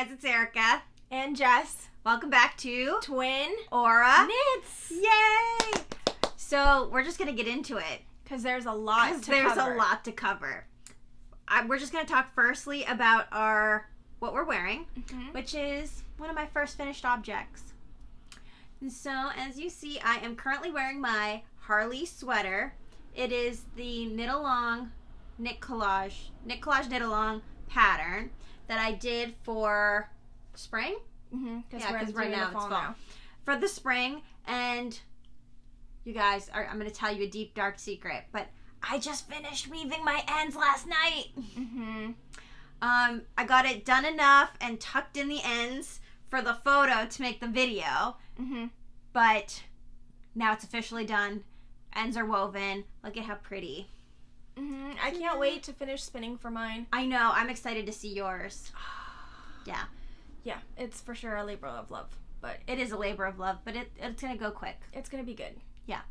guys, it's Erica. And Jess. Welcome back to Twin Aura Knits. Yay! So we're just going to get into it. Because there's a lot to cover. There's a lot to cover. We're just going to talk firstly about what we're wearing, which is one of my first finished objects. And so, as you see, I am currently wearing my Harley sweater. It is the knit collage knit along pattern that I did for spring. Because right now it's fall. For the spring, and you guys, I'm going to tell you a deep, dark secret, but I just finished weaving my ends last night. I got it done enough and tucked in the ends for the photo to make the video, but now it's officially done. Ends are woven. Look at how pretty. I can't wait to finish spinning for mine. I know. I'm excited to see yours. Yeah. Yeah, it's for sure a labor of love. But it is a labor of love, but it's going to go quick. It's going to be good. Yeah.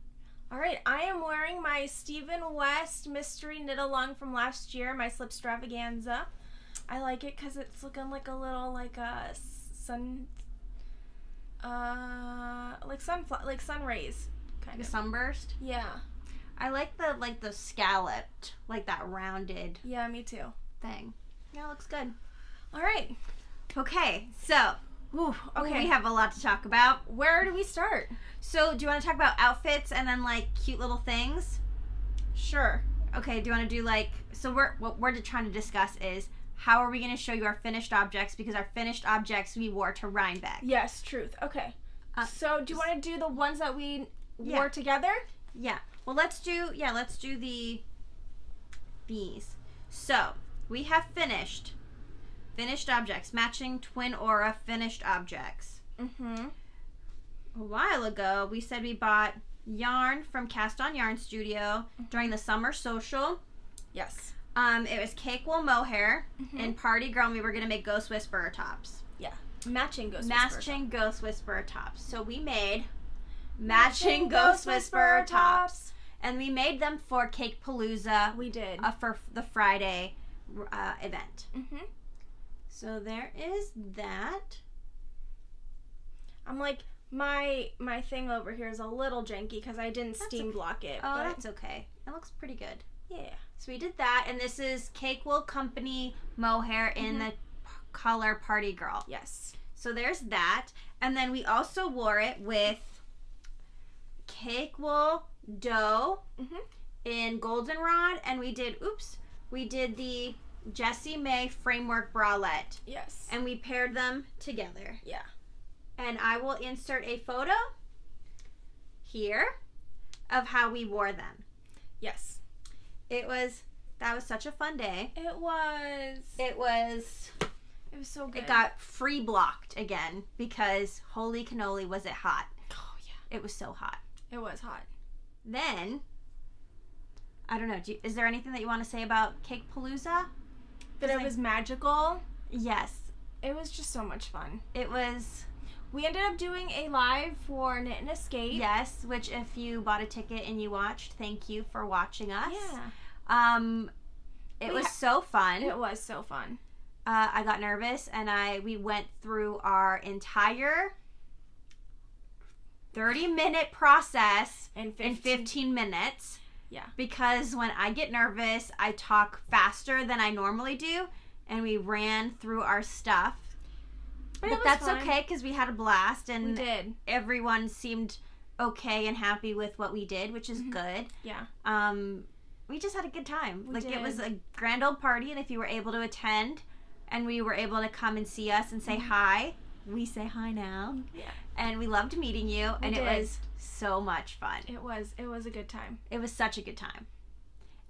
All right, I am wearing my Stephen West mystery knit along from last year, my Slipstravaganza. I like it because it's looking like a little, like a sun rays, kind of. A sunburst? Yeah. I like the scalloped, like that rounded. Yeah, me too. Thing. Yeah, it looks good. All right. Okay, so we have a lot to talk about. Where do we start? So, do you want to talk about outfits and then like cute little things? Sure. Okay. Do you want to do what we're trying to discuss is how are we going to show you our finished objects, because our finished objects we wore to Rhinebeck. Yes, truth. Okay. So, do you want to do the ones that we wore together? Yeah. Well, let's do these. So, we have finished objects, matching Twin Aura finished objects. A while ago, we said we bought yarn from Cast On Yarn Studio during the summer social. Yes. It was cake wool mohair and Party Girl, and we were going to make Ghost Whisperer tops. Yeah. Matching Ghost Whisperer tops. So we made matching Ghost Whisperer tops. And we made them for Cakepaloosa. We did. For the Friday event. So there is that. I'm like, my thing over here is a little janky because I didn't steam block it. Oh, that's okay. It looks pretty good. Yeah. So we did that, and this is Cake Wool Company mohair in the color Party Girl. Yes. So there's that. And then we also wore it with Cake Wool Dough in Goldenrod, and we did the Jessie May framework bralette. Yes. And we paired them together. Yeah. And I will insert a photo here of how we wore them. Yes. That was such a fun day. It was so good. It got free blocked again because holy cannoli was it hot. Oh yeah. It was so hot. It was hot. Then, I don't know, is there anything that you want to say about Cakepaloosa? That it was magical? Yes. It was just so much fun. We ended up doing a live for Knit and Escape. Yes, which if you bought a ticket and you watched, thank you for watching us. Yeah. It was so fun. It was so fun. I got nervous and we went through our entire 30-minute process in 15 minutes. Yeah. Because when I get nervous, I talk faster than I normally do, and we ran through our stuff. But that's fine. Okay, because we had a blast, and we did. Everyone seemed okay and happy with what we did, which is good. Yeah. We just had a good time. We did. It was a grand old party, and if you were able to attend, and we were able to come and see us and say hi, we say hi now. Yeah. And we loved meeting you, and it was so much fun. It was a good time. It was such a good time.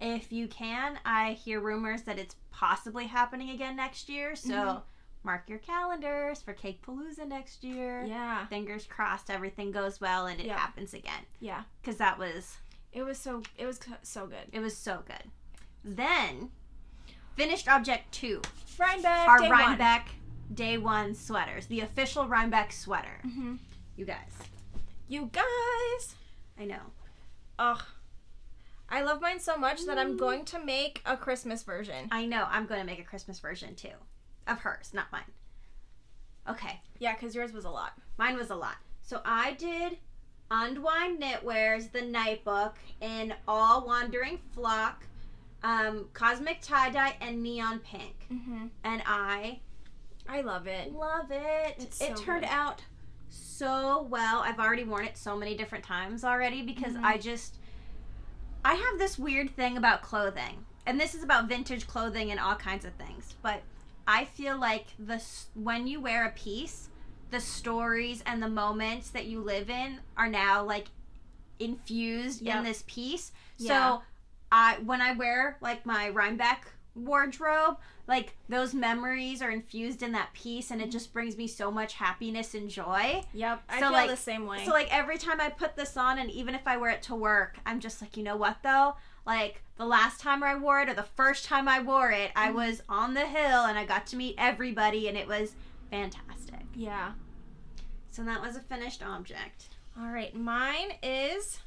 If you can, I hear rumors that it's possibly happening again next year, so mark your calendars for Cakepaloosa next year. Yeah. Fingers crossed everything goes well and it happens again. Yeah. Because it was so good. It was so good. Then, finished object 2. Rhinebeck. Our Rhinebeck Day 1 sweaters. The official Rhinebeck sweater. You guys. I know. Ugh. I love mine so much that I'm going to make a Christmas version. I know. I'm going to make a Christmas version too. Of hers, not mine. Okay. Yeah, because yours was a lot. Mine was a lot. So I did Unwind Knitwear's The Night Book in All Wandering Flock, Cosmic Tie-Dye, and Neon Pink. Mm-hmm. And I love it. love it. It's It so turned good. out so well. I've already worn it so many different times already because I have this weird thing about clothing. And this is about vintage clothing and all kinds of things. But I feel like when you wear a piece, the stories and the moments that you live in are now like infused in this piece. Yeah. So when I wear like my Rhinebeck wardrobe, like those memories are infused in that piece, and it just brings me so much happiness and joy. Yep, I So, feel like, the same way. So like every time I put this on, and even if I wear it to work, I'm just like, you know what though? Like the last time I wore it or the first time I wore it, I was on the hill and I got to meet everybody, and it was fantastic. Yeah. So that was a finished object. All right, mine is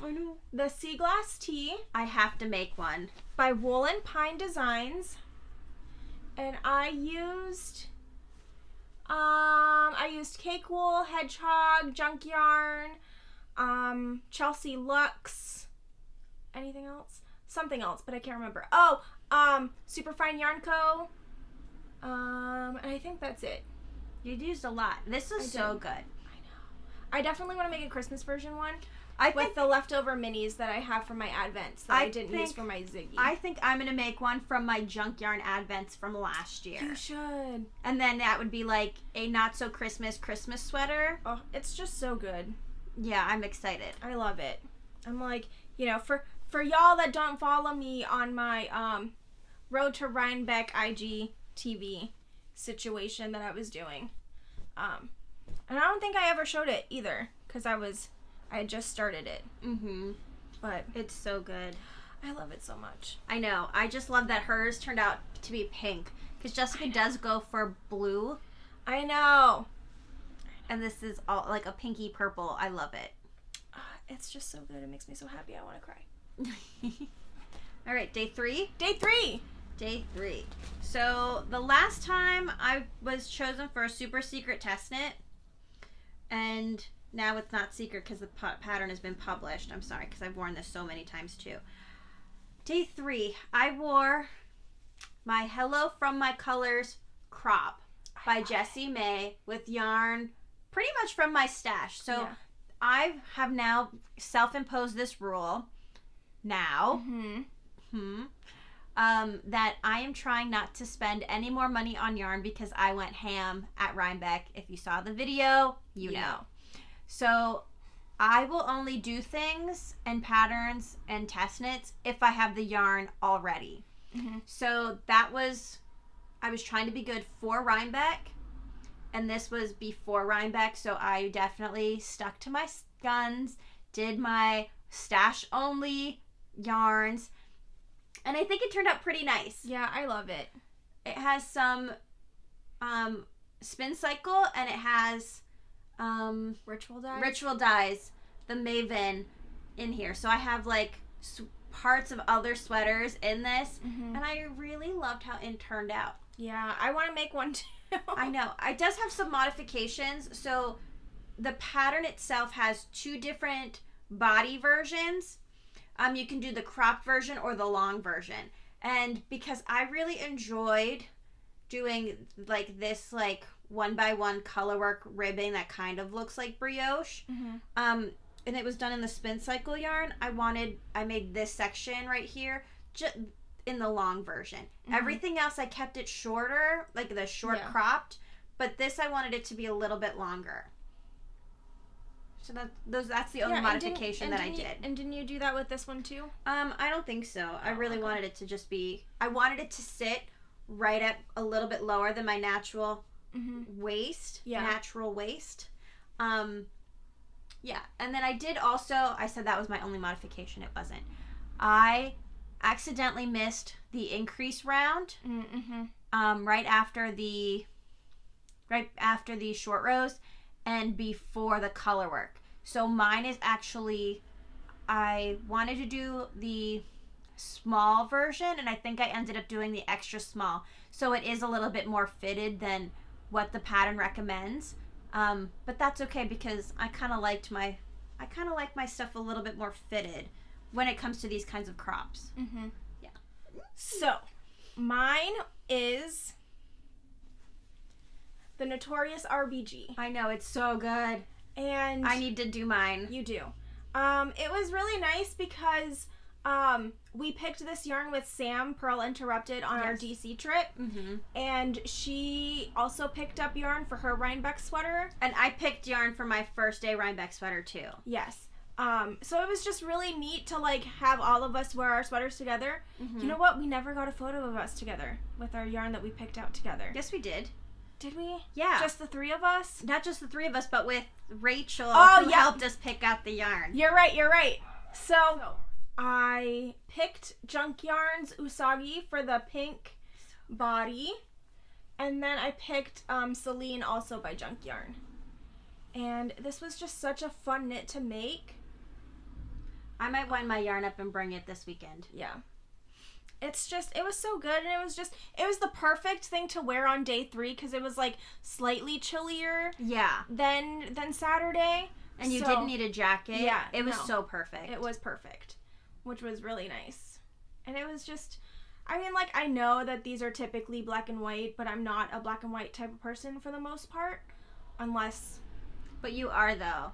I know. the Sea Glass Tee I have to make one. by Woolen Pine Designs. And I used cake wool, hedgehog, junk yarn, Chelsea Luxe, anything else? Something else, but I can't remember. Oh, Superfine Yarn Co. And I think that's it. You used a lot. This is so good. I know. I definitely want to make a Christmas version one. I With think the leftover minis that I have from my Advents that I didn't use for my Ziggy. I think I'm gonna make one from my junk yarn advents from last year. You should. And then that would be like a not so Christmas sweater. Oh, it's just so good. Yeah, I'm excited. I love it. I'm like, for y'all that don't follow me on my Road to Rhinebeck IGTV situation that I was doing. And I don't think I ever showed it either because I had just started it. Mm-hmm. But It's so good. I love it so much. I know. I just love that hers turned out to be pink. Because Jessica does go for blue. I know. And this is all like a pinky purple. I love it. It's just so good. It makes me so happy. I want to cry. All right, day 3. Day 3. Day 3. So the last time I was chosen for a super secret test knit. And now it's not secret because the pattern has been published. I'm sorry because I've worn this so many times too. Day 3, I wore my Hello From My Colors crop by Jessie May with yarn pretty much from my stash. So I have now self-imposed this rule now that I am trying not to spend any more money on yarn because I went ham at Rhinebeck. If you saw the video, you know. So I will only do things and patterns and test knits if I have the yarn already. So I was trying to be good for Rhinebeck, and this was before Rhinebeck, so I definitely stuck to my guns, did my stash only yarns, and I think it turned out pretty nice. Yeah, I love it. It has some spin cycle, and it has Ritual dyes, the Maven in here. So I have like parts of other sweaters in this, and I really loved how it turned out. Yeah, I want to make one too. I know. It does have some modifications. So the pattern itself has 2 different body versions. You can do the crop version or the long version. And because I really enjoyed doing like this like 1x1 colorwork ribbing that kind of looks like brioche. And it was done in the spin cycle yarn. I made this section right here just in the long version. Everything else I kept it shorter, like the short cropped, but this I wanted it to be a little bit longer. So that's the only modification that I did. And didn't you do that with this one too? I don't think so. I really wanted it to just be, I wanted it to sit right at a little bit lower than my natural waist. Natural waist. Yeah. And then I did also, I said that was my only modification. It wasn't. I accidentally missed the increase round right after the short rows and before the color work. So mine is actually, I wanted to do the small version, and I think I ended up doing the extra small. So it is a little bit more fitted than what the pattern recommends. But that's okay because I kind of like my stuff a little bit more fitted when it comes to these kinds of crops. Mm-hmm. Yeah. So, mine is the Notorious RBG. I know, it's so good. And I need to do mine. You do. It was really nice because we picked this yarn with Sam, Pearl Interrupted, on our DC trip. Mm-hmm. And she also picked up yarn for her Rhinebeck sweater. And I picked yarn for my first day Rhinebeck sweater too. Yes. So it was just really neat to like have all of us wear our sweaters together. Mm-hmm. You know what? We never got a photo of us together with our yarn that we picked out together. Yes, we did. Did we? Yeah. Just the three of us? Not just the three of us, but with Rachel, who yeah. helped us pick out the yarn. You're right. So I picked Junk Yarn's Usagi for the pink body. And then I picked Celine, also by Junk Yarn. And this was just such a fun knit to make. I might wind my yarn up and bring it this weekend. Yeah. It was so good, and it was the perfect thing to wear on day 3 because it was like slightly chillier. Yeah. Than Saturday. And you didn't need a jacket. Yeah. It was so perfect. It was perfect, which was really nice. And it was just, I mean, like, I know that these are typically black and white, but I'm not a black and white type of person for the most part, unless. But you are, though.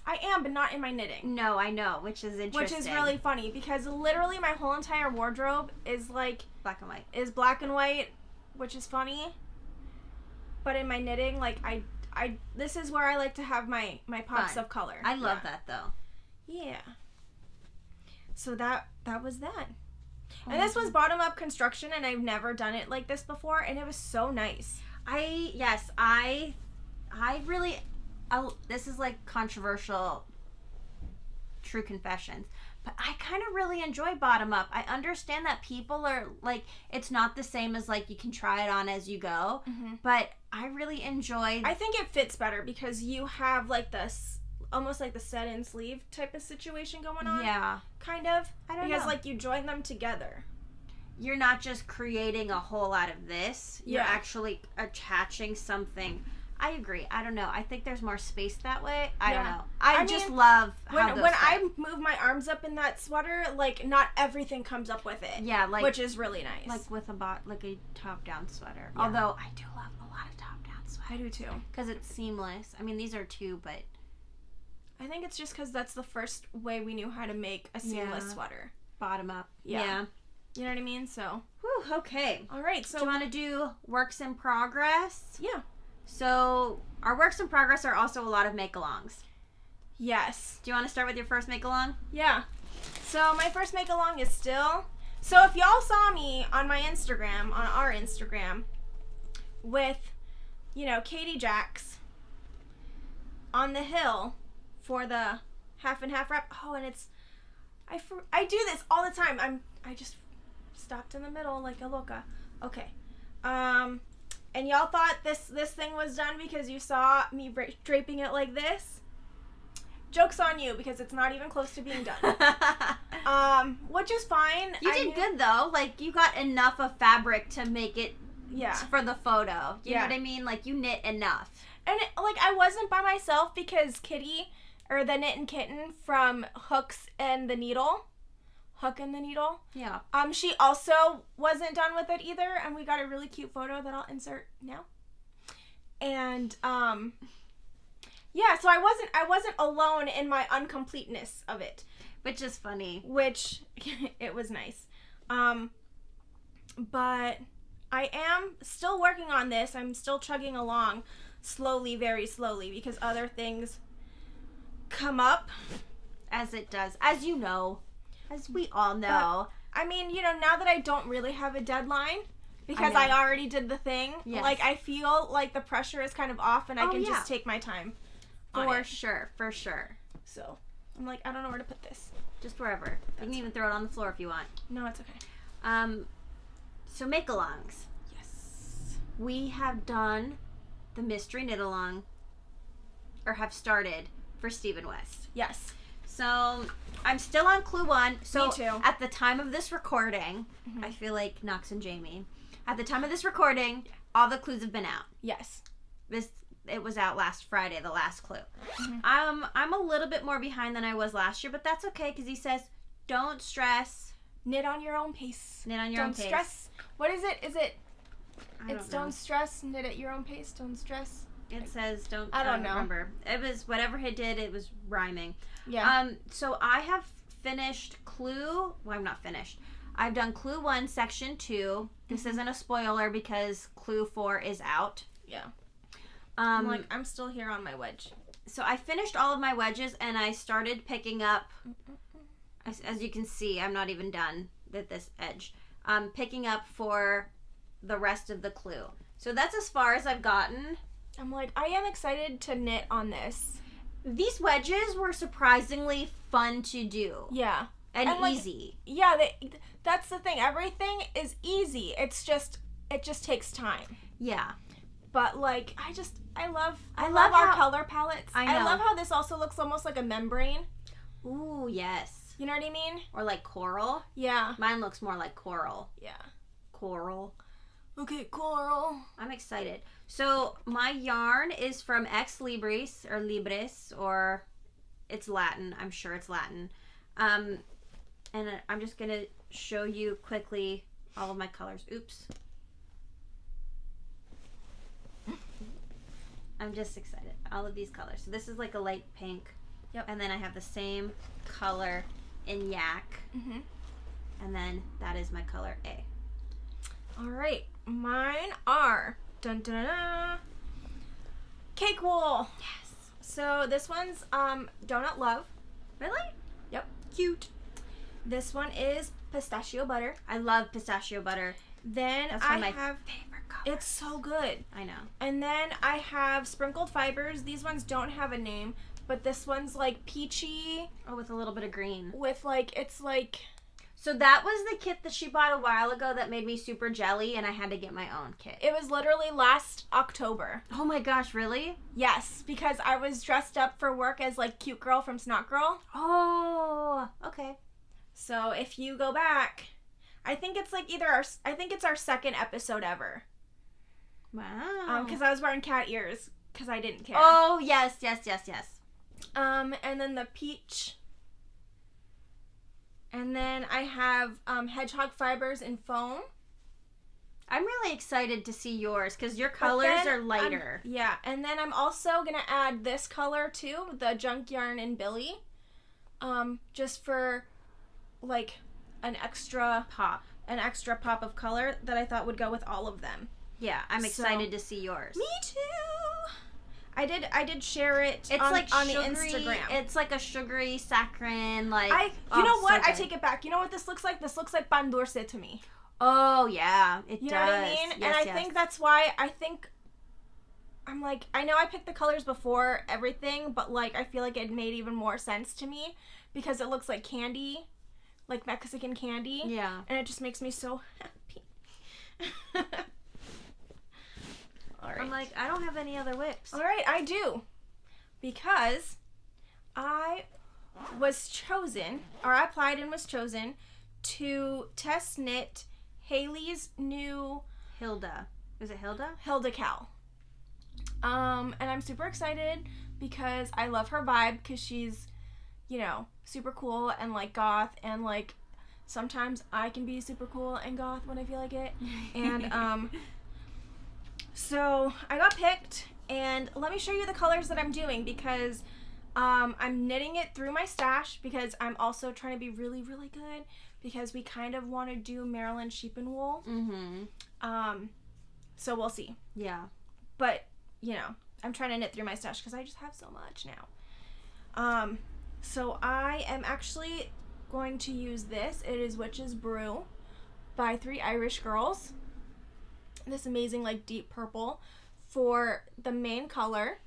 I am, but not in my knitting. No, I know, which is interesting. Which is really funny because literally my whole entire wardrobe is like black and white. Is black and white, which is funny. But in my knitting, like I this is where I like to have my pops of color. I love that though. Yeah. So that was that. And this was bottom up construction, and I've never done it like this before, and it was so nice. I really. This is like controversial, true confessions, but I kind of really enjoy bottom up. I understand that people are like, it's not the same as like you can try it on as you go, but I really enjoy. I think it fits better because you have like this almost like the set-in sleeve type of situation going on. Yeah, kind of. I don't know. Because like you join them together. You're not just creating a whole out of this. You're actually attaching something. I agree. I don't know. I think there's more space that way. I don't know. I just love how those when fit. I move my arms up in that sweater, like not everything comes up with it. Yeah, like which is really nice. Like with a top-down sweater. Yeah. Although I do love a lot of top-down sweaters. I do too. Because it's seamless. I mean, these are two, but I think it's just because that's the first way we knew how to make a seamless sweater. Bottom up. Yeah. You know what I mean? So. Whew, okay. All right. So do you want to do works in progress? Yeah. So, our works in progress are also a lot of make-alongs. Yes. Do you want to start with your first make-along? Yeah. So, my first make-along is still... So, if y'all saw me on my Instagram, on our Instagram, with, Katie Jacks on the hill for the half and half wrap. Oh, and it's... I do this all the time. I just stopped in the middle like a loca. Okay. And y'all thought this thing was done because you saw me draping it like this? Joke's on you because it's not even close to being done. Which is fine. You did good though. Like you got enough of fabric to make it for the photo. You know what I mean? Like you knit enough. And I wasn't by myself because Kitty, or the Knit and Kitten from Hook and the Needle, yeah. She also wasn't done with it either, and we got a really cute photo that I'll insert now. And so I wasn't alone in my uncompleteness of it, which is funny. Which it was nice. But I am still working on this. I'm still chugging along slowly, very slowly, because other things come up. As it does, as you know. As we all know. I mean, now that I don't really have a deadline, because I already did the thing, like, I feel like the pressure is kind of off and I can just take my time. For sure. So, I'm like, I don't know where to put this. Just wherever. You can even throw it on the floor if you want. No, it's okay. So make-alongs. Yes. We have done the mystery knit-along, or have started, for Stephen West. Yes. So, I'm still on clue 1. So, me too. At the time of this recording, I feel like Knox and Jamie. At the time of this recording, all the clues have been out. Yes. it was out last Friday, the last clue. Mm-hmm. I'm a little bit more behind than I was last year, but that's okay because he says, don't stress. Knit on your own pace. Knit on your own pace. Don't stress. What is it? It's don't stress, knit at your own pace, don't stress. It says don't. I don't know. Remember. It was whatever he did. It was rhyming. Yeah. So I have finished clue. Well, I'm not finished. I've done clue 1, section 2. This isn't a spoiler because clue 4 is out. Yeah. I'm still here on my wedge. So I finished all of my wedges and I started picking up. As you can see, I'm not even done with this edge. Picking up for the rest of the clue. So that's as far as I've gotten. I'm like, I am excited to knit on this. These wedges were surprisingly fun to do. Yeah. And easy. Yeah, that's the thing. Everything is easy. It just takes time. Yeah. But like, I love how, our color palettes. I know. I love how this also looks almost like a membrane. Ooh, yes. You know what I mean? Or like coral. Yeah. Mine looks more like coral. Yeah. Coral. Okay, coral. I'm excited. So my yarn is from Ex Libris or Libris, or it's Latin. I'm sure it's Latin. And I'm just gonna show you quickly all of my colors. Oops. I'm just excited. All of these colors. So this is like a light pink. Yep. And then I have the same color in yak. Mm-hmm. And then that is my color A. All right. Mine are dun dun dun, cake wool. Yes. So this one's donut love. Really? Yep. Cute. This one is pistachio butter. I love pistachio butter. Then That's one of my have favorite colors. it's so good. I know. And then I have sprinkled fibers. These ones don't have a name, but this one's like peachy Oh, with a little bit of green. with it's like. So that was the kit that she bought a while ago that made me super jelly, and I had to get my own kit. It was literally last October. Oh my gosh, really? Yes, because I was dressed up for work as like cute girl from Snot Girl. Oh, okay. So if you go back, I think it's like I think it's our second episode ever. Wow. Because I was wearing cat ears because I didn't care. Oh, yes. And then the peach. And then I have hedgehog fibers in foam. I'm really excited to see yours because your colors are lighter. Yeah, and then I'm also going to add this color too, the junk yarn in Billy. Just for like an extra pop of color that I thought would go with all of them. Yeah, I'm excited to see yours. Me too. I did share it It's on, like on sugary, the Instagram. It's like a sugary saccharine, like. You know what? So I take it back. You know what this looks like? This looks like pan dulce to me. Oh yeah, it does. You know what I mean? Yes, and I think that's why I'm like, I know I picked the colors before everything, but like I feel like it made even more sense to me because it looks like candy, like Mexican candy. Yeah. And it just makes me so happy. All right. I'm like, I don't have any other whips. All right, I do. Because I was chosen, or I applied and was chosen to test knit Haley's new Hilda. Is it Hilda? Hilda Cal. And I'm super excited because I love her vibe because she's, super cool and like goth and like sometimes I can be super cool and goth when I feel like it. And so I got picked and let me show you the colors that I'm doing because I'm knitting it through my stash because I'm also trying to be really, really good because we kind of want to do Maryland sheep and wool. Mm-hmm. So we'll see. Yeah. But, I'm trying to knit through my stash because I just have so much now. So I am actually going to use this. It is Witch's Brew by 3 Irish Girls. This amazing, like, deep purple for the main color.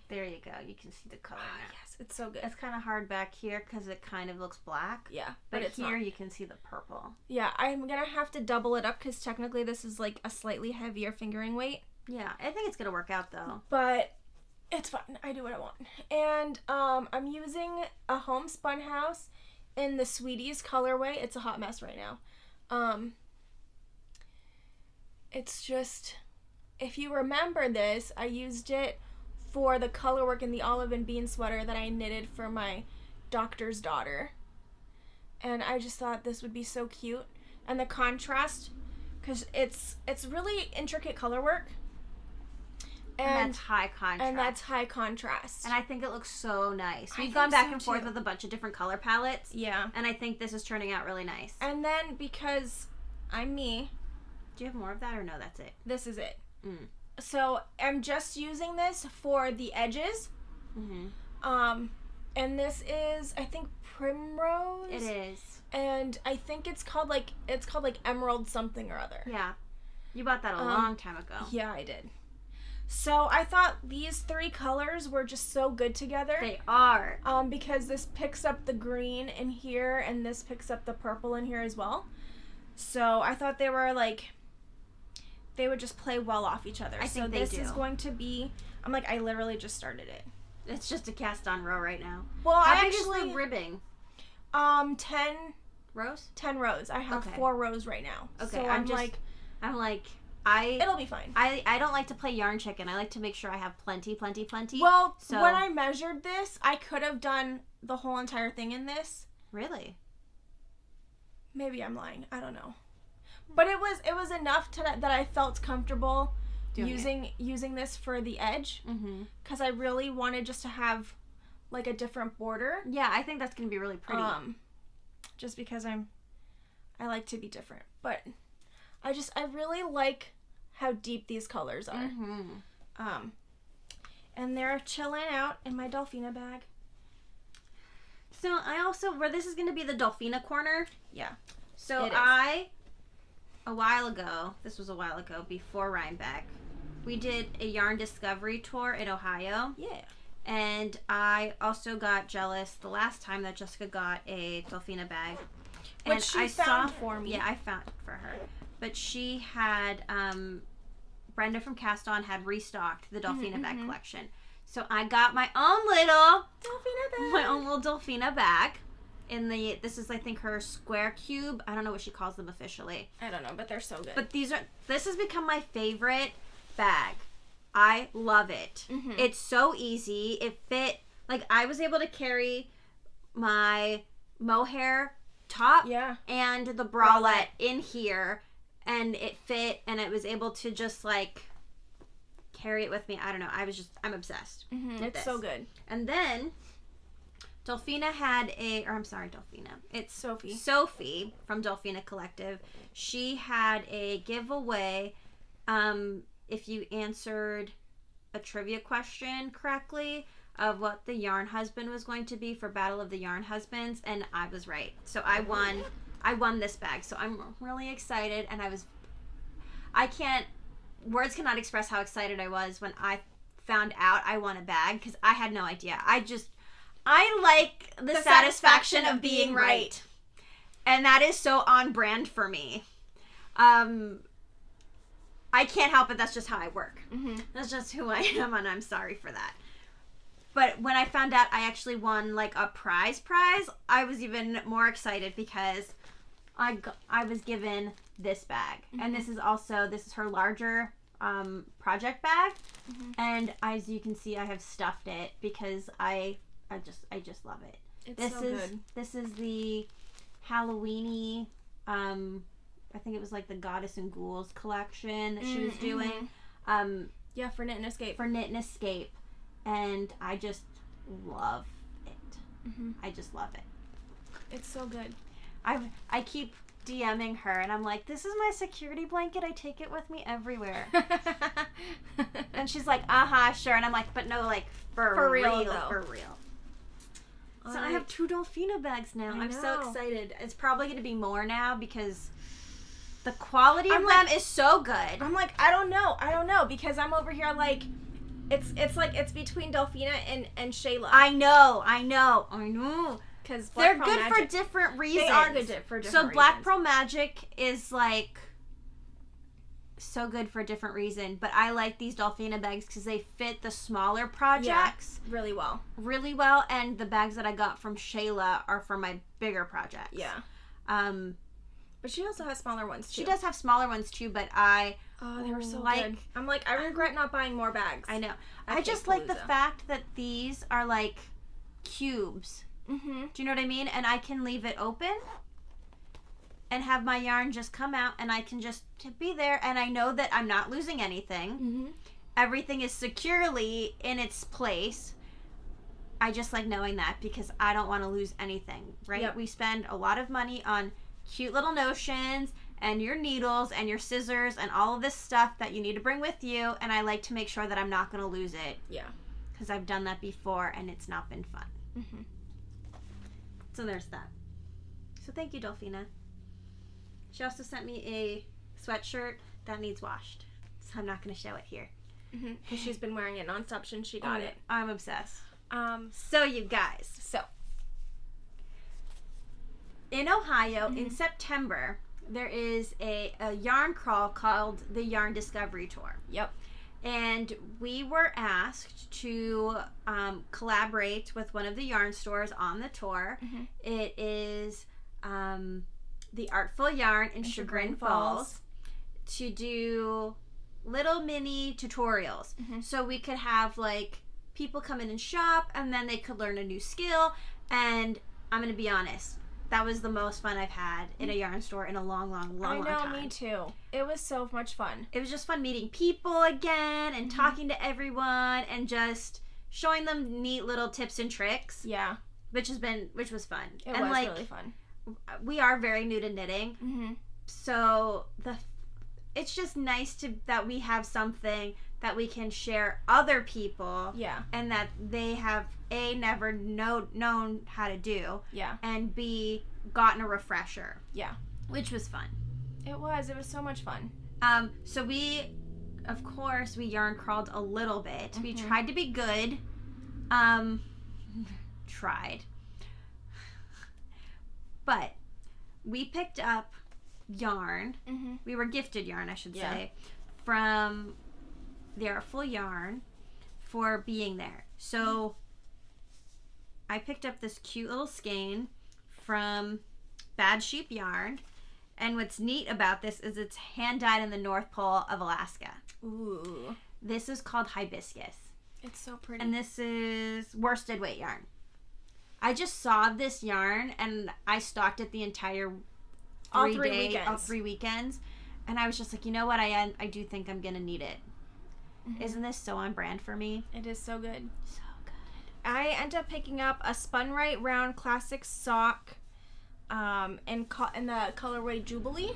There you go. You can see the color now. Yes, it's so good. It's kind of hard back here because it kind of looks black. Yeah, But it's here not. you can see the purple. Yeah, I'm going to have to double it up because technically this is, like, a slightly heavier fingering weight. Yeah, I think it's going to work out, though. But it's fine. I do what I want. And I'm using a homespun house in the Sweeties colorway. It's a hot mess right now. It's if you remember this, I used it for the color work in the olive and bean sweater that I knitted for my doctor's daughter. And I just thought this would be so cute. And the contrast, because it's really intricate color work. And that's high contrast. And that's high contrast. And I think it looks so nice. We've gone back and forth with a bunch of different color palettes. Yeah. And I think this is turning out really nice. And then, because I'm me... Do you have more of that or no, that's it? This is it. So I'm just using this for the edges. And this is, I think, Primrose. It is. And I think it's called like Emerald something or other. Yeah. You bought that a long time ago. Yeah, I did. So I thought these 3 colors were just so good together. They are. Because this picks up the green in here and this picks up the purple in here as well. So I thought they were like, they would just play well off each other. I think they do. So this is going to be, I'm like, I literally just started it. It's just a cast on row right now. Well, How big is the ribbing? 10 rows. 10 rows. I have 4 rows right now. Okay, so I'm like, it'll be fine. I don't like to play yarn chicken. I like to make sure I have plenty. Well, when I measured this, I could have done the whole entire thing in this. Really? Maybe I'm lying. I don't know. But it was enough that I felt comfortable using this for the edge. Because I really wanted just to have like a different border. Yeah, I think that's gonna be really pretty. Just because I like to be different, but I really like how deep these colors are. And they're chilling out in my Dolphina bag. So where this is gonna be the Dolphina corner. Yeah. So a while ago, this was a while ago, before Rhinebeck, we did a yarn discovery tour in Ohio. Yeah. And I also got jealous the last time that Jessica got a Dolphina bag. Which she found for me. Yeah, I found it for her. But she had, Brenda from Cast On had restocked the Dolphina bag collection. So I got my own little Dolphina bag. This is, I think, her square cube. I don't know what she calls them officially. I don't know, but they're so good. But this has become my favorite bag. I love it. It's so easy. It fit, like, I was able to carry my mohair top and the bralette in here, and it fit, and it was able to just, like, carry it with me. I don't know. I'm obsessed with it's this. So good. And then Dolphina had Dolphina. It's Sophie. Sophie from Dolphina Collective. She had a giveaway if you answered a trivia question correctly of what the yarn husband was going to be for Battle of the Yarn Husbands, and I was right. So I won this bag. So I'm really excited, and words cannot express how excited I was when I found out I won a bag, because I had no idea. I like the satisfaction of being right. And that is so on brand for me. I can't help it. That's just how I work. That's just who I am, and I'm sorry for that. But when I found out I actually won, like, a prize, I was even more excited, because I was given this bag. And this is her larger project bag. And as you can see, I have stuffed it because I just love it. It's so good. This is the Halloween-y, I think it was like the Goddess and Ghouls collection that she was doing. Yeah, for Knit and Escape. And I just love it. I just love it. It's so good. I keep DMing her, and I'm like, this is my security blanket. I take it with me everywhere. And she's like, sure. And I'm like, but no, like, for real. So I have 2 Dolphina bags now. I'm so excited. It's probably going to be more now, because the quality of them is so good. I'm like, I don't know, because I'm over here like, it's between Dolphina and Shayla. I know. Because they're good for different reasons. They are good for different reasons. So Black Pearl Magic is, like, so good for a different reason. But I like these Dolphina bags because they fit the smaller projects really well. And the bags that I got from Shayla are for my bigger projects. Yeah. But she also has smaller ones too. She does have smaller ones too, but Oh, they were so good. I'm like, I regret not buying more bags. I know. I just like the fact that these are like cubes. Mm-hmm. Do you know what I mean? And I can leave it open and have my yarn just come out, and I can just be there, and I know that I'm not losing anything. Mm-hmm. Everything is securely in its place. I just like knowing that because I don't want to lose anything, right? Yep. We spend a lot of money on cute little notions and your needles and your scissors and all of this stuff that you need to bring with you, and I like to make sure that I'm not going to lose it. Yeah. Because I've done that before, and it's not been fun. Mm-hmm. So there's that. So thank you, Dolphina. She also sent me a sweatshirt that needs washed, so I'm not going to show it here. Because she's been wearing it nonstop since she got it. I'm obsessed. So you guys. In Ohio, in September, there is a yarn crawl called the Yarn Discovery Tour. Yep. And we were asked to collaborate with one of the yarn stores on the tour. Mm-hmm. It is the Artful Yarn in Chagrin Falls to do little mini tutorials. Mm-hmm. So we could have like people come in and shop, and then they could learn a new skill. And I'm going to be honest, that was the most fun I've had in a yarn store in a long time. I know, me too. It was so much fun. It was just fun meeting people again and talking to everyone and just showing them neat little tips and tricks. Yeah. Which was fun. It was really fun. We are very new to knitting. Mm-hmm. So it's just nice that we have something that we can share other people. Yeah. And that they have A, never known how to do. Yeah. And B, gotten a refresher. Yeah. Which was fun. It was so much fun. So we yarn crawled a little bit. Mm-hmm. We tried to be good. Tried. But we picked up yarn. Mm-hmm. We were gifted yarn, I should say, from the Artful Yarn for being there. So I picked up this cute little skein from Bad Sheep Yarn, and what's neat about this is it's hand dyed in the North Pole of Alaska. Ooh. This is called Hibiscus. It's so pretty. And this is worsted weight yarn. I just saw this yarn and I stocked it the entire all 3 weekends. And I was just like, you know what? I do think I'm going to need it. Mm-hmm. Isn't this so on brand for me? It is so good. So good. I ended up picking up a Spun Right Round Classic sock in the colorway Jubilee.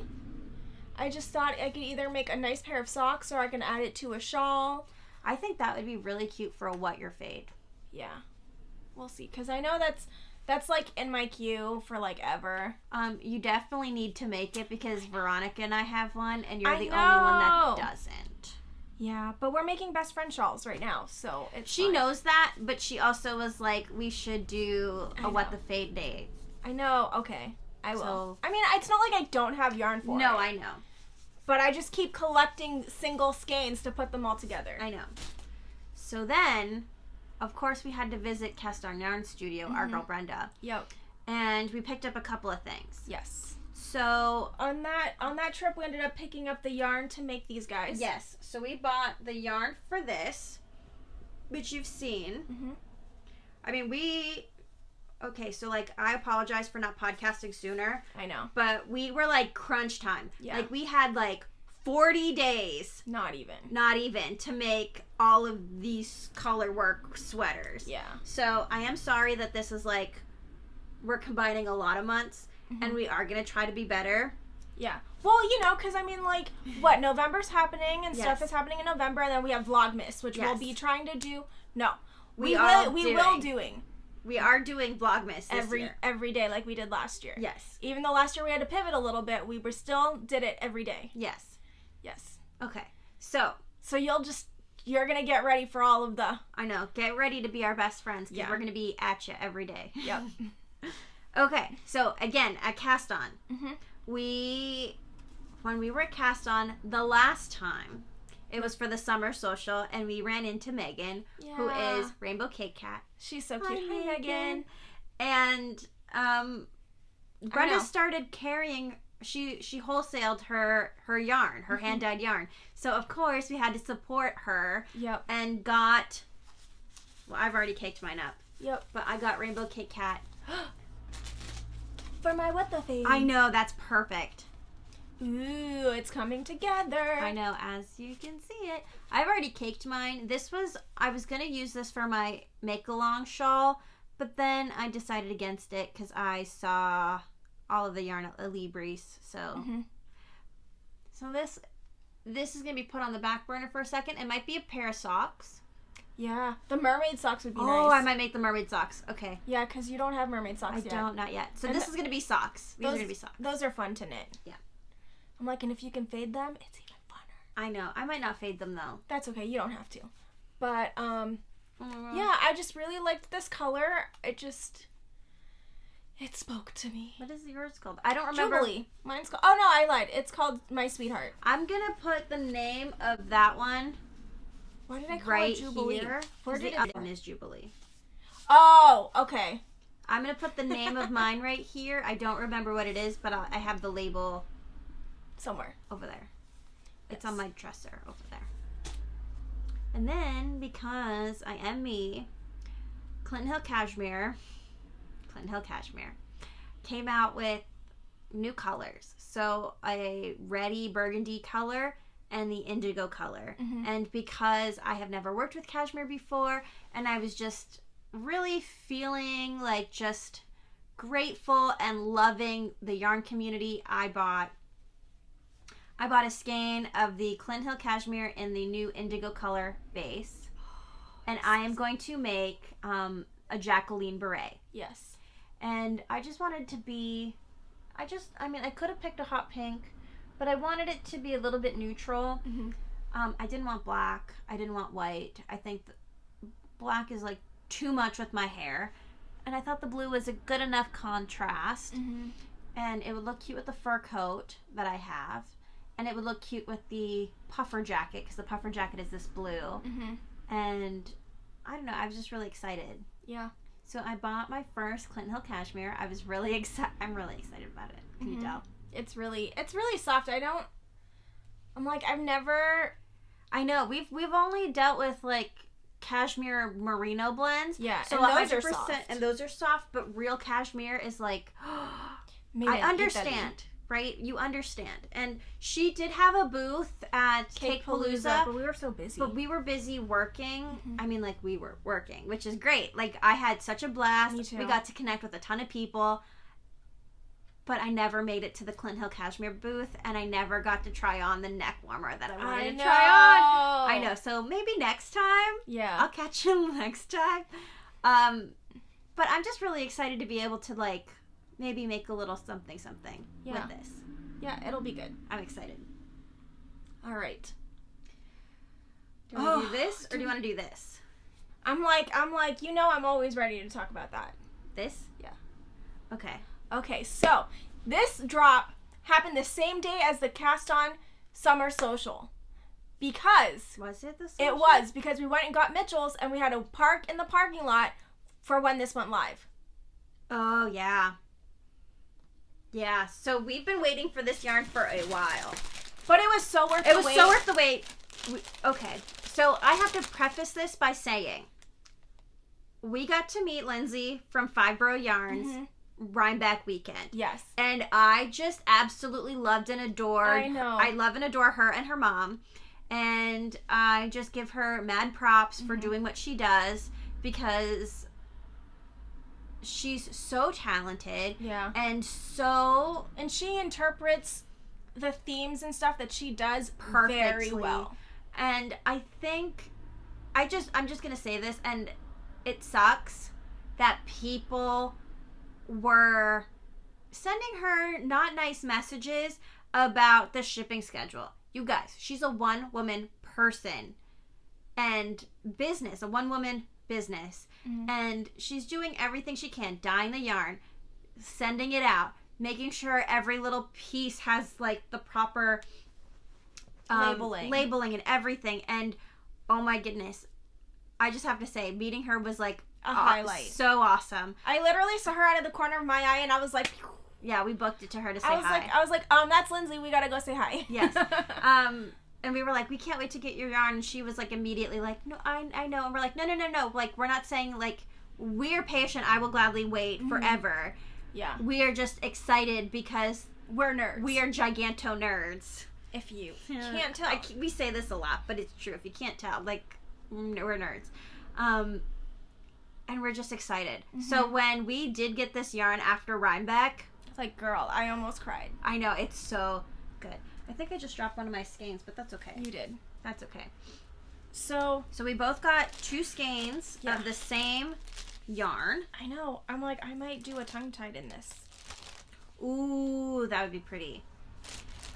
I just thought I could either make a nice pair of socks or I can add it to a shawl. I think that would be really cute for a What Your Fade. Yeah. We'll see. Because I know that's like in my queue for like ever. You definitely need to make it because Veronica and I have one and you're the only one that doesn't. Yeah, but we're making best friend shawls right now, so She fine. Knows that, but she also was like, we should do a What the Fade day. I know. Okay. I will. I mean, it's not like I don't have yarn for it. No, I know. But I just keep collecting single skeins to put them all together. I know. So then, of course, we had to visit Cast Iron Yarn Studio, our girl Brenda. Yep. And we picked up a couple of things. Yes. So on that trip, we ended up picking up the yarn to make these guys. Yes. So we bought the yarn for this, which you've seen. Mm-hmm. I mean, okay, so, like, I apologize for not podcasting sooner. I know. But we were, like, crunch time. Yeah. Like, we had, like, 40 days. Not even. To make all of these color work sweaters. Yeah. So, I am sorry that this is, like, we're combining a lot of months. Mm-hmm. And we are going to try to be better. Yeah. Well, because, I mean, like, November's happening and stuff is happening in November. And then we have Vlogmas, which we'll be trying to do. No. We are doing Vlogmas this year. Every day like we did last year. Yes. Even though last year we had to pivot a little bit, we still did it every day. Yes. Okay. So you're going to get ready for all of the... I know. Get ready to be our best friends because we're going to be at you every day. Yep. Okay. So, again, at Cast On, when we were at Cast On the last time, it was for the summer social, and we ran into Megan, who is Rainbow Cake Cat. She's so cute. Hi, Megan. And Brenda started carrying she wholesaled her yarn, her hand dyed yarn. So of course we had to support her. Yep. And got. Well, I've already caked mine up. Yep. But I got Rainbow Cake Cat. For my what the face. I know, that's perfect. Ooh, it's coming together. I know, as you can see it. I've already caked mine. I was going to use this for my make-along shawl, but then I decided against it because I saw all of the yarn at Libris. So, so this is going to be put on the back burner for a second. It might be a pair of socks. Yeah, the mermaid socks would be nice. Oh, I might make the mermaid socks. Okay. Yeah, because you don't have mermaid socks yet. I don't, not yet. So this is going to be socks. These are going to be socks. Those are fun to knit. Yeah. I'm like, and if you can fade them, it's even funner. I know. I might not fade them, though. That's okay. You don't have to. But, yeah, I just really liked this color. It spoke to me. What is yours called? I don't remember. Jubilee. Mine's called, oh no, I lied. It's called My Sweetheart. I'm going to put the name of that one. Why did I call it Jubilee? Here. Where did the other one is Jubilee. Oh, okay. I'm going to put the name of mine right here. I don't remember what it is, but I have the label somewhere over there. It's on my dresser over there. And then, because I am me, Clinton Hill Cashmere came out with new colors. So a reddy burgundy color and the indigo color. And because I have never worked with cashmere before, and I was just really feeling like just grateful and loving the yarn community, I bought a skein of the Clinton Hill Cashmere in the new indigo color base. And I am going to make a Jacqueline beret. Yes. And I just wanted to be, I could have picked a hot pink, but I wanted it to be a little bit neutral. I didn't want black. I didn't want white. I think black is like too much with my hair. And I thought the blue was a good enough contrast. And it would look cute with the fur coat that I have. And it would look cute with the puffer jacket, because the puffer jacket is this blue. And I don't know, I was just really excited. Yeah. So I bought my first Clinton Hill Cashmere. I was really excited. I'm really excited about it. Can you tell? It's really soft. I know, we've only dealt with like cashmere merino blends. Yeah, so and those 100%, are soft. And those are soft, but real cashmere is like, I understand. Right? You understand. And she did have a booth at Cakepaloosa. But we were so busy. But we were busy working. I mean, like, we were working, which is great. Like, I had such a blast. Me too. We got to connect with a ton of people. But I never made it to the Clinton Hill Cashmere booth, and I never got to try on the neck warmer that I wanted to try on. I know. So maybe next time. Yeah. I'll catch you next time. But I'm just really excited to be able to, like, maybe make a little something with this. Yeah, it'll be good. I'm excited. All right. Do you want to do this, or do you want to do this? I'm like, I'm always ready to talk about that. This? Yeah. Okay. Okay, so this drop happened the same day as the Cast On Summer Social. Because... Was it the social? It was, because we went and got Mitchell's, and we had to park in the parking lot for when this went live. Oh, yeah. Yeah, so we've been waiting for this yarn for a while. But it was so worth the wait. It was so worth the wait. Okay, so I have to preface this by saying, we got to meet Lindsay from Five Borough Yarns Rhinebeck weekend. Yes. And I just absolutely loved and adored. I know. I love and adore her and her mom. And I just give her mad props for doing what she does, because she's so talented. Yeah. And she interprets the themes and stuff that she does perfectly. Very well. And I think I'm just going to say this, and it sucks that people were sending her not nice messages about the shipping schedule. You guys, she's a one-woman person and business, a one-woman business. And she's doing everything she can, dyeing the yarn, sending it out, making sure every little piece has like the proper labeling and everything. And oh my goodness, I just have to say, meeting her was like a highlight. So awesome. I literally saw her out of the corner of my eye, and I was like, Yeah, we booked it to her to say hi. I was like, that's Lindsay. We gotta go say hi. Yes. And we were like, we can't wait to get your yarn. And she was like immediately like, no, I know. And we're like, no. Like, we're not saying like, we're patient. I will gladly wait forever. Yeah. We are just excited because we're nerds. We are giganto nerds. If you can't tell. We say this a lot, but it's true. If you can't tell, like, we're nerds. And we're just excited. So when we did get this yarn after Rhinebeck. It's like, girl, I almost cried. I know. It's so good. I think I just dropped one of my skeins, but that's okay. You did. That's okay. So we both got 2 skeins of the same yarn. I know. I'm like, I might do a tongue-tied in this. Ooh, that would be pretty.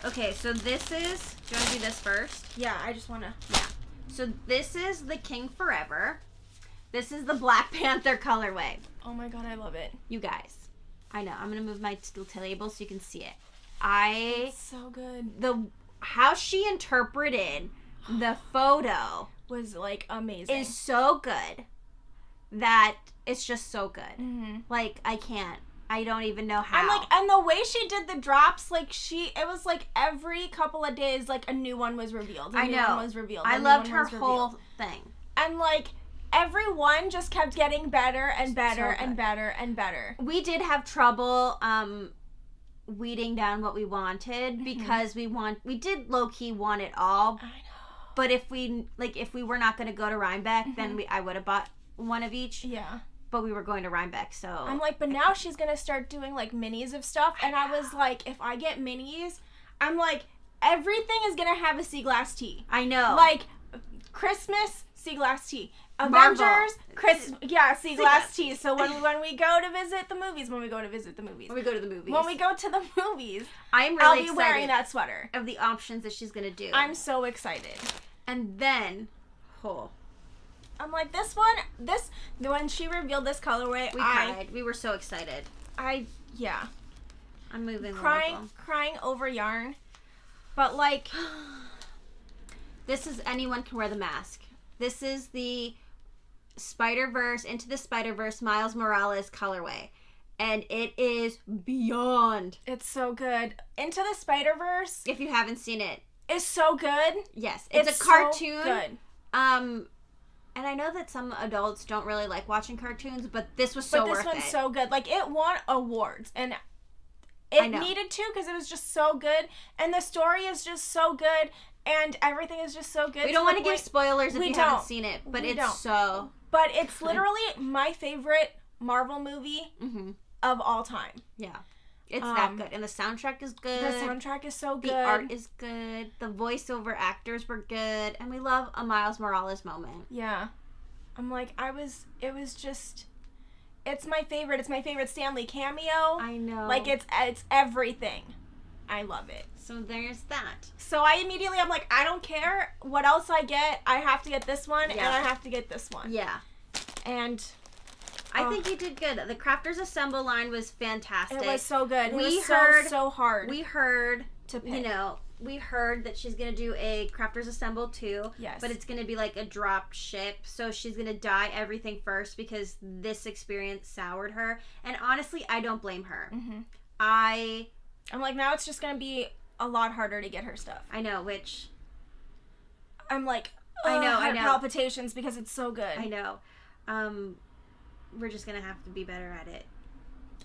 Okay, so this is... Do you want to do this first? Yeah, I just want to... Yeah. So this is the King Forever. This is the Black Panther colorway. Oh my god, I love it. You guys. I know. I'm going to move my table so you can see it. It's so good. How she interpreted the photo was like amazing. Is so good that it's just so good. Like, I don't even know how. I'm like, and the way she did the drops, like it was like every couple of days, like a new one was revealed. I know. One was revealed. I loved her whole thing. And like every one just kept getting better and better and better and better. We did have trouble weeding down what we wanted because we did low key want it all. I know. But if we were not going to go to Rhinebeck, then I would have bought one of each. Yeah. But we were going to Rhinebeck, so I'm like, but now she's going to start doing like minis of stuff, and I was like, if I get minis, I'm like, everything is going to have a sea glass tea. I know. Like Christmas, sea glass tea. Avengers, sea glass tea. So when we go to visit the movies, when we go to the movies, I'm really I'll be excited wearing that sweater. Of the options that she's gonna do. I'm so excited. And then, I'm like, when she revealed this colorway, we cried. We were so excited. I'm moving. Crying over yarn, but like, this is anyone can wear the mask. This is the Into the Spider-Verse Miles Morales colorway. And it is beyond. It's so good. Into the Spider-Verse, if you haven't seen it, is so good. Yes, it's a cartoon. So good. And I know that some adults don't really like watching cartoons, but this was so worth it. But this one's so good. Like, it won awards, and it needed to because it was just so good, and the story is just so good, and everything is just so good. We don't want to give spoilers if you haven't seen it, but But it's literally my favorite Marvel movie of all time. Yeah. It's that good. And the soundtrack is good. The soundtrack is so good. The art is good. The voiceover actors were good. And we love a Miles Morales moment. Yeah. I'm like, it's my favorite. It's my favorite Stan Lee cameo. I know. Like, it's everything. I love it. So there's that. So I'm like, I don't care what else I get. I have to get this one, and I have to get this one. Yeah. And I think you did good. The Crafters Assemble line was fantastic. It was so good. We heard so hard. We heard to pick. We heard that she's going to do a Crafters Assemble too. Yes. But it's going to be like a drop ship. So she's going to dye everything first because this experience soured her. And honestly, I don't blame her. I'm like, now it's just going to be a lot harder to get her stuff. I know, which... I'm like, I know. Palpitations because it's so good. I know. We're just going to have to be better at it.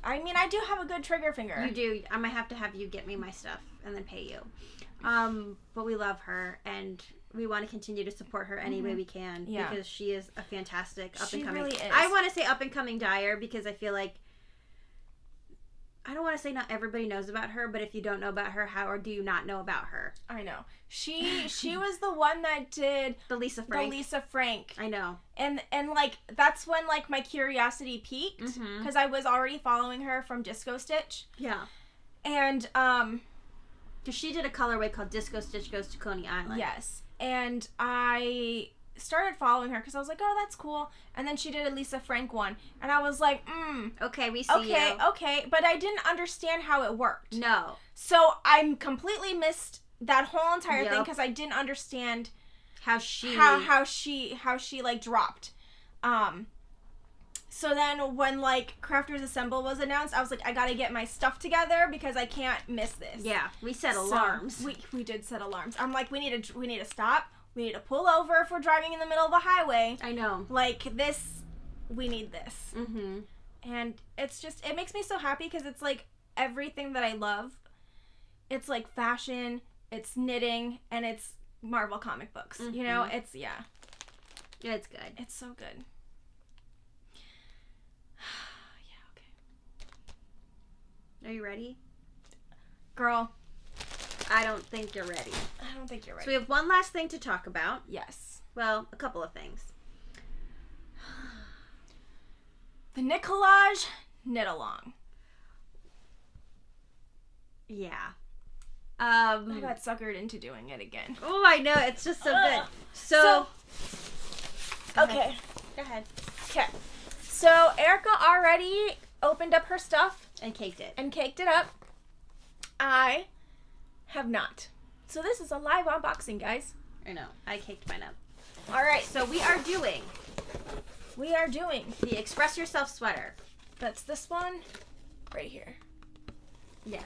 I mean, I do have a good trigger finger. You do. I might have to have you get me my stuff and then pay you. But we love her, and we want to continue to support her any way we can because she is a fantastic up-and-coming... She really is. I want to say up-and-coming dyer because I feel like... I don't want to say not everybody knows about her, but if you don't know about her, how or do you not know about her? I know. She was the one that did... The Lisa Frank. I know. And like, that's when, like, my curiosity peaked because I was already following her from Disco Stitch. Yeah. And, because she did a colorway called Disco Stitch Goes to Coney Island. Yes. And I started following her because I was like, oh, that's cool. And then she did a Lisa Frank one. And I was like, okay, we see you. Okay. But I didn't understand how it worked. No. So I completely missed that whole entire thing because I didn't understand how she like dropped. So then when, like, Crafters Assemble was announced, I was like, I gotta get my stuff together because I can't miss this. Yeah, we set alarms. We did set alarms. I'm like, we need to stop. We need to pull over if we're driving in the middle of a highway. I know. Like, this, we need this. Mm-hmm. And it's just, it makes me so happy because it's, like, everything that I love. It's, like, fashion, it's knitting, and it's Marvel comic books. Mm-hmm. You know, it's, yeah. Yeah, it's good. It's so good. Are you ready? Girl. I don't think you're ready. I don't think you're ready. So we have one last thing to talk about. Yes. Well, a couple of things. The knit collage, knit along. Yeah. I got suckered into doing it again. Oh, I know. It's just so good. So okay. Go ahead. Okay. So Erica already opened up her stuff And caked it. and caked it up. I have not. So this is a live unboxing, guys. I know. I caked mine up. All right. So we are doing the Express Yourself sweater. That's this one right here. Yes.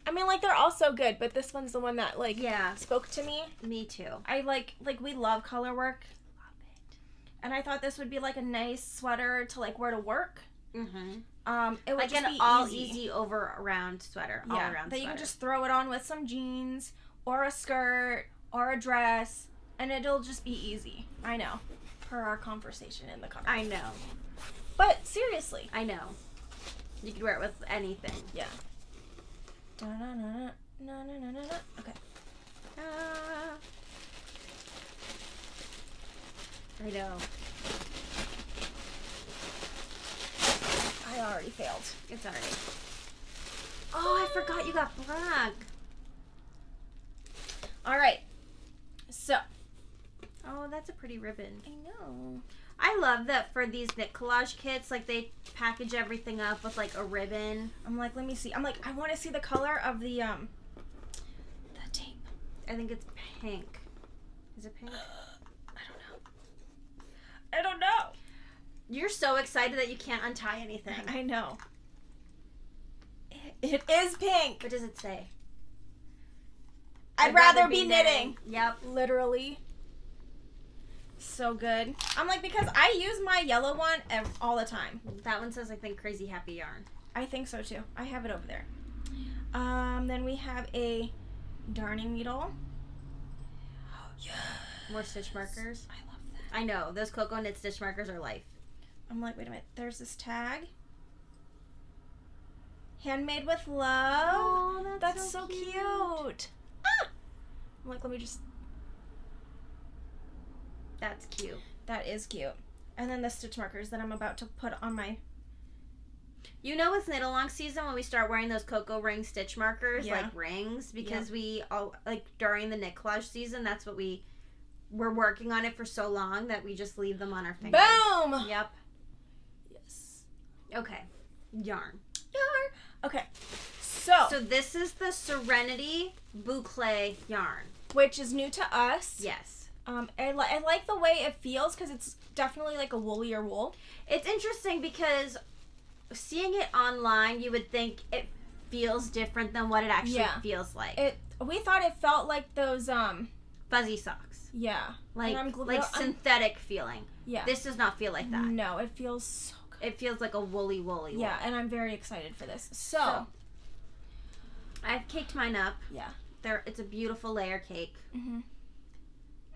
I mean, like, they're all so good, but this one's the one that, like, Yeah. spoke to me. Me too. I like we love color work. Love it. And I thought this would be, like, a nice sweater to, like, wear to work. Mm-hmm. It would Like just an be all easy. easy over around sweater. Yeah, All around that sweater. you can just throw it on with some jeans or a skirt or a dress, and it'll just be easy. I know, per our conversation in the car. I know. But seriously, I know. You could wear it with anything. yeah. Okay. Ah. I know. I already failed. It's alright. Oh, I forgot you got black. All right. So. Oh, that's a pretty ribbon. I know. I love that for these knit collage kits, like they package everything up with like a ribbon. I'm like, let me see. I'm like, I want to see the color of the tape. I think it's pink. Is it pink? I don't know. You're so excited that you can't untie anything. I know. It is pink. What does it say? I'd rather be knitting. Yep. Literally. So good. I'm like, because I use my yellow one all the time. That one says, I think, Crazy Happy Yarn. I think so too. I have it over there. Then we have a darning needle. Oh, yes. More stitch markers. I love that. I know. Those Cocoa Knit stitch markers are life. I'm like, wait a minute. There's this tag. Handmade with love. Oh, that's so cute. Ah! I'm like, let me just... That's cute. That is cute. And then the stitch markers that I'm about to put on my... You know, with knit along season, when we start wearing those cocoa ring stitch markers, Yeah. like rings, because we all, like, during the knit collage season, that's what we're working on it for so long that we just leave them on our fingers. Boom! Yep. Yes. Okay. Yarn. Okay. So this is the Serenity boucle yarn. which is new to us. Yes. I like the way it feels because it's definitely like a woolier wool. It's interesting because seeing it online, you would think it feels different than what it actually feels like. We thought it felt like those Fuzzy socks. yeah. Like synthetic feeling. Yeah. This does not feel like that. No, it feels so good. It feels like a woolly wool. Yeah, and I'm very excited for this. So I've caked mine up. yeah. It's a beautiful layer cake. Mhm.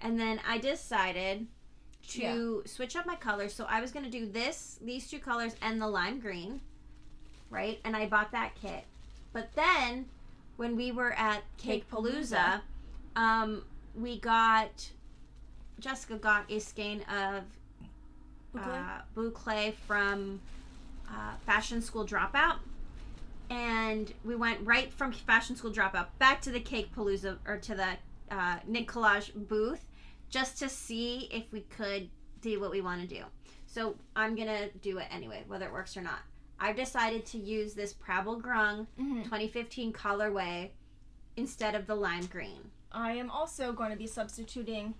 And then I decided to switch up my colors. So I was going to do these two colors, and the lime green, right? And I bought that kit. But then when we were at Cakepaloosa, Jessica got a skein of boucle from Fashion School Dropout. And we went right from Fashion School Dropout back to the Cakepalooza, or to the knit collage booth, just to see if we could do what we want to do. So I'm going to do it anyway, whether it works or not. I've decided to use this Prabal Grung 2015 colorway instead of the lime green. I am also going to be substituting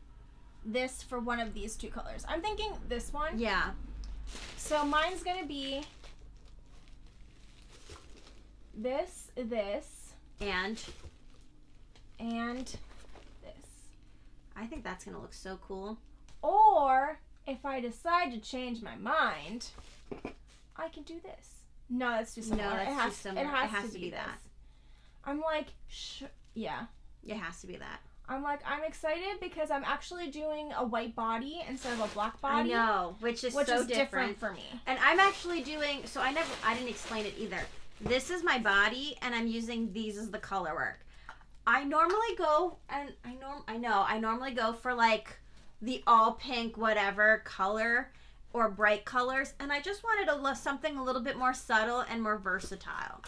this for one of these two colors. I'm thinking this one. Yeah. So mine's gonna be this, And this. I think that's going to look so cool. Or if I decide to change my mind, I can do this. No, that's too similar. No, that's too similar. It has to be that. this. I'm like, yeah. It has to be that. I'm like, I'm excited because I'm actually doing a white body instead of a black body. I know, which is different for me. And I'm actually doing, so I didn't explain it either. This is my body, and I'm using these as the color work. I normally go, and I normally go for like the all pink whatever color or bright colors, and I just wanted something a little bit more subtle and more versatile.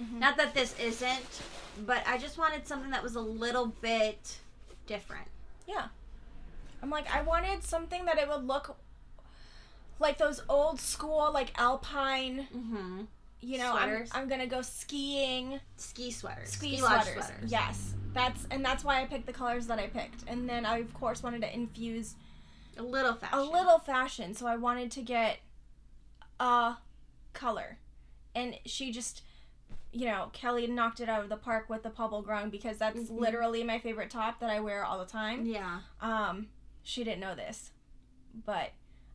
Mm-hmm. Not that this isn't, but I just wanted something that was a little bit different. Yeah. I'm like, I wanted something that it would look like those old school, like alpine, you know, I'm going to go skiing. Ski sweaters. Ski sweaters. Yes. That's why I picked the colors that I picked. And then I, of course, wanted to infuse a little fashion. So I wanted to get a color. And she just, you know, Kelly knocked it out of the park with the Pubble Grung because that's literally my favorite top that I wear all the time. Yeah. She didn't know this. But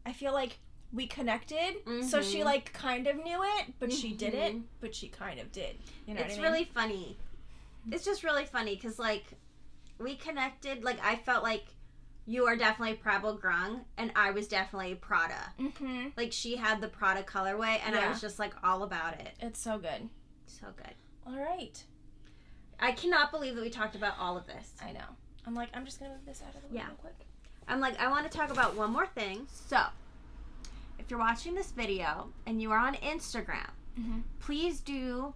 I feel like we connected, so she like kind of knew it, but she didn't, but she kind of did. You know what I mean? It's really funny. It's just really funny because like we connected. Like I felt like you are definitely Pubble Grung and I was definitely Prada. Like she had the Prada colorway and I was just like all about it. It's so good. So good. All right. I cannot believe that we talked about all of this. I know. I'm like, I'm just gonna move this out of the way real quick. I'm like, I want to talk about one more thing. So if you're watching this video and you are on Instagram, please do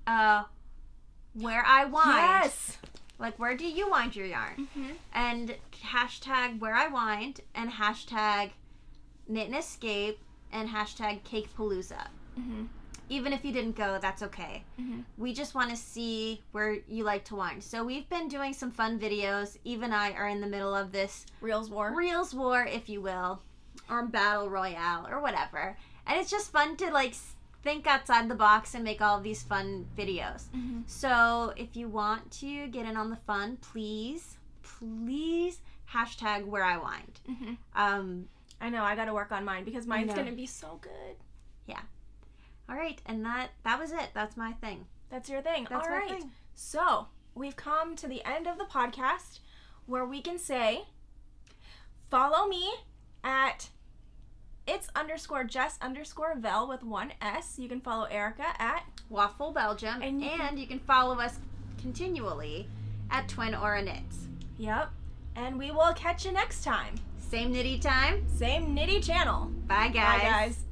where I wind. Yes. Like, where do you wind your yarn? And hashtag where I wind and hashtag knit and escape and hashtag Cakepaloosa. Even if you didn't go, that's okay. We just want to see where you like to wind. So we've been doing some fun videos. Eve and I are in the middle of this Reels war, if you will. Or battle royale or whatever, and it's just fun to like think outside the box and make all of these fun videos. So if you want to get in on the fun, please hashtag where I wind. I know I got to work on mine because mine's gonna be so good. Yeah. All right, and that was it. That's my thing. That's your thing. That's all my right. thing. So we've come to the end of the podcast where we can say, follow me at its_Jess_Vel with one S. You can follow Erica at Waffle Belgium, and you can follow us continually at Twin Aura Knits. Yep. And we will catch you next time. Same knitty time, same knitty channel. Bye guys. Bye guys.